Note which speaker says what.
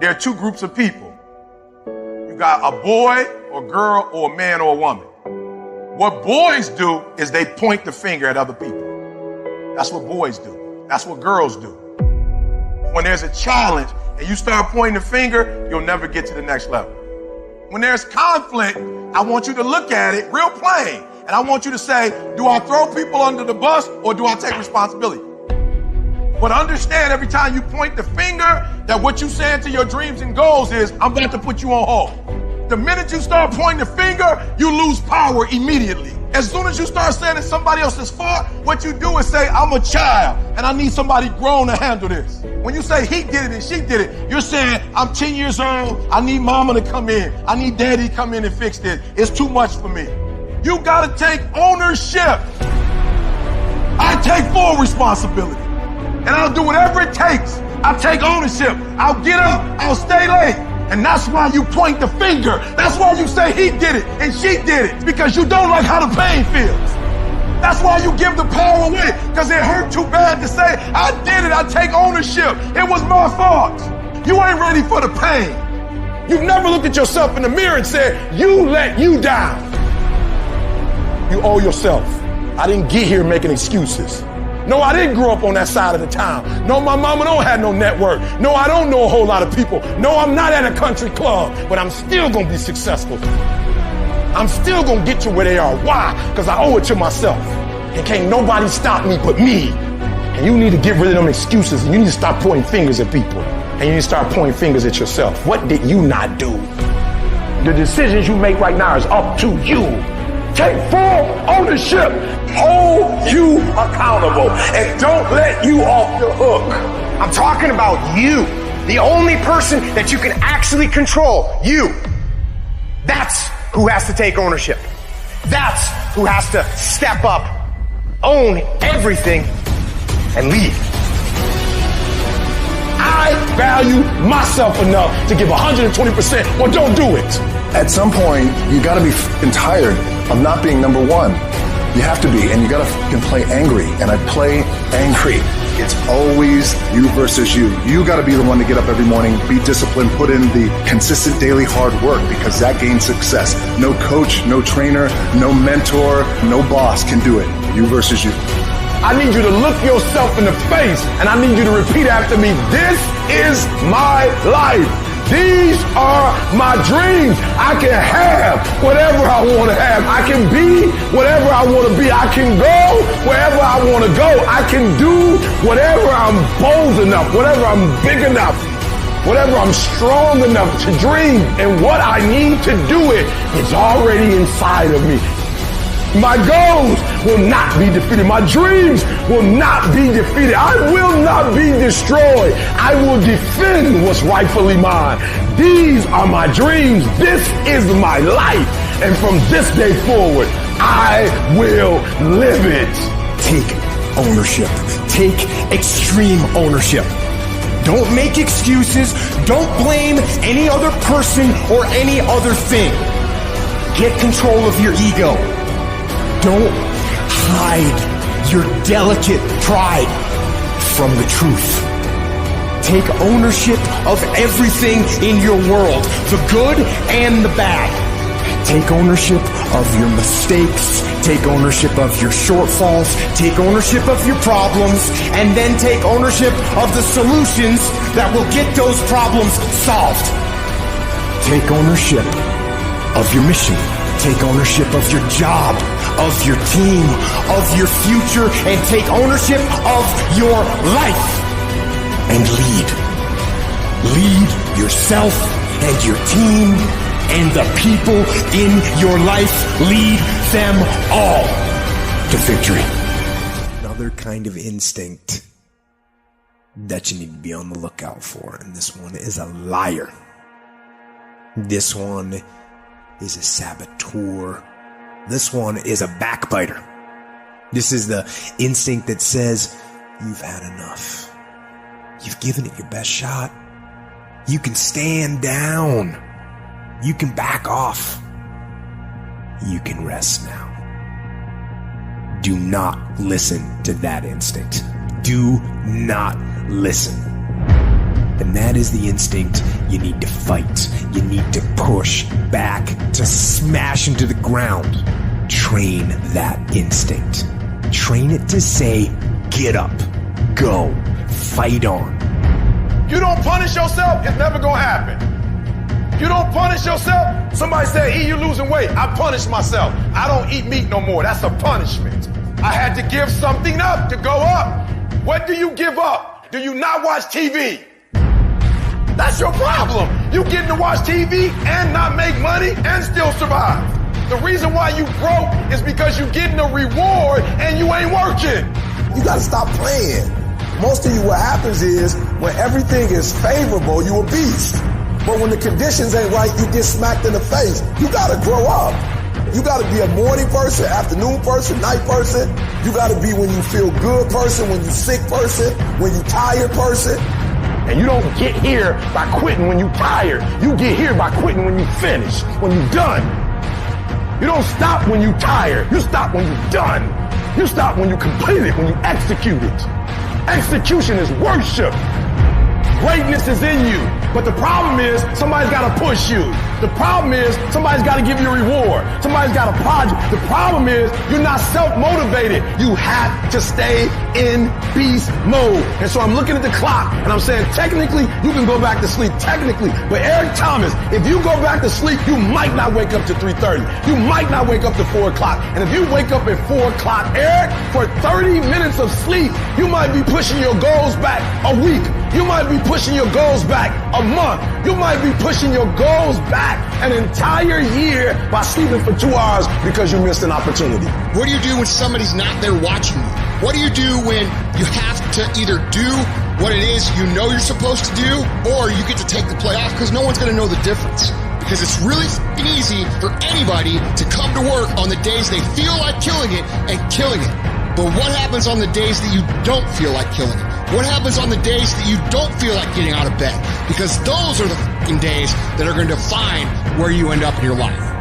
Speaker 1: there are two groups of people. You got a boy or girl or a man or a woman. What boys do is they point the finger at other people. That's what boys do. That's what girls do. When there's a challenge and you start pointing the finger, you'll never get to the next level. When there's conflict, I want you to look at it real plain. And I want you to say, do I throw people under the bus or do I take responsibility? But understand every time you point the finger that what you're saying to your dreams and goals is, I'm about to put you on hold. The minute you start pointing the finger, you lose power immediately. As soon as you start saying it's somebody else's fault, what you do is say, I'm a child and I need somebody grown to handle this. When you say he did it and she did it, you're saying, I'm 10 years old, I need mama to come in. I need daddy to come in and fix this. It's too much for me. You gotta take ownership. I take full responsibility. And I'll do whatever it takes. I'll take ownership. I'll get up, I'll stay late. And that's why you point the finger. That's why you say he did it and she did it. Because you don't like how the pain feels. That's why you give the power away. Because it hurt too bad to say, I did it, I take ownership. It was my fault. You ain't ready for the pain. You've never looked at yourself in the mirror and said, you let you down. You owe yourself. I didn't get here making excuses. No, I didn't grow up on that side of the town. No, my mama don't have no network. No, I don't know a whole lot of people. No, I'm not at a country club, but I'm still gonna be successful. I'm still gonna get to where they are. Why? Because I owe it to myself. And can't nobody stop me but me. And you need to get rid of them excuses. And you need to stop pointing fingers at people. And you need to start pointing fingers at yourself. What did you not do? The decisions you make right now is up to you. Take full ownership. Hold you accountable. And don't let you off the hook.
Speaker 2: I'm talking about you. The only person that you can actually control. You. That's who has to take ownership. That's who has to step up, own everything, and lead.
Speaker 1: I value myself enough to give 120% or don't do it.
Speaker 3: At some point, you gotta be f***ing tired of not being number one. You have to be, and you gotta f***ing play angry, and I play angry. It's always you versus you. You gotta be the one to get up every morning, be disciplined, put in the consistent daily hard work, because that gains success. No coach, no trainer, no mentor, no boss can do it. You versus you.
Speaker 1: I need you to look yourself in the face and I need you to repeat after me, this is my life. These are my dreams. I can have whatever I want to have. I can be whatever I want to be. I can go wherever I want to go. I can do whatever I'm bold enough, whatever I'm big enough, whatever I'm strong enough to dream. And what I need to do it is already inside of me. My goals will not be defeated. My dreams will not be defeated. I will not be destroyed. I will defend what's rightfully mine. These are my dreams. This is my life. And from this day forward, I will live it.
Speaker 4: Take ownership. Take extreme ownership. Don't make excuses. Don't blame any other person or any other thing. Get control of your ego. Don't hide your delicate pride from the truth. Take ownership of everything in your world, the good and the bad. Take ownership of your mistakes. Take ownership of your shortfalls. Take ownership of your problems. And then take ownership of the solutions that will get those problems solved. Take ownership of your mission. Take ownership of your job, of your team, of your future, and take ownership of your life. And lead. Lead yourself and your team and the people in your life. Lead them all to victory. Another kind of instinct that you need to be on the lookout for, and this one is a liar. This one is a saboteur. This one is a backbiter. This is the instinct that says, you've had enough. You've given it your best shot. You can stand down. You can back off. You can rest now. Do not listen to that instinct. Do not listen. The when that is the instinct, you need to fight. You need to push back, to smash into the ground. Train that instinct. Train it to say, get up, go, fight on.
Speaker 1: You don't punish yourself, it's never gonna happen. You don't punish yourself. Somebody said, E, you losing weight. I punish myself. I don't eat meat no more. That's a punishment. I had to give something up to go up. What do you give up? Do you not watch TV? That's your problem. You getting to watch TV and not make money and still survive. The reason why you broke is because you getting a reward and you ain't working.
Speaker 5: You gotta stop playing. Most of you, what happens is when everything is favorable, you a beast. But when the conditions ain't right, you get smacked in the face. You gotta grow up. You gotta be a morning person, afternoon person, night person. You gotta be when you feel good person, when you sick person, when you tired person.
Speaker 1: And you don't get here by quitting when you tired. You get here by quitting when you finish, when you done. You don't stop when you tired. You stop when you done. You stop when you complete it, when you execute it. Execution is worship. Greatness is in you. But the problem is somebody's got to push you. The problem is somebody's got to give you a reward. Somebody's got a project. The problem is you're not self-motivated. You have to stay in beast mode. And so I'm looking at the clock and I'm saying, technically, you can go back to sleep. Technically. But Eric Thomas, if you go back to sleep, you might not wake up to 3:30. You might not wake up to 4 o'clock. And if you wake up at 4 o'clock, Eric, for 30 minutes of sleep, you might be pushing your goals back a week. You might be pushing your goals back a month. You might be pushing your goals back an entire year by sleeping for 2 hours because you missed an opportunity.
Speaker 6: What do you do when somebody's not there watching you? What do you do when you have to either do what it is you know you're supposed to do, or you get to take the play off because no one's going to know the difference? Because it's really easy for anybody to come to work on the days they feel like killing it and killing it. But what happens on the days that you don't feel like killing it? What happens on the days that you don't feel like getting out of bed? Because those are the days that are going to define where you end up in your life.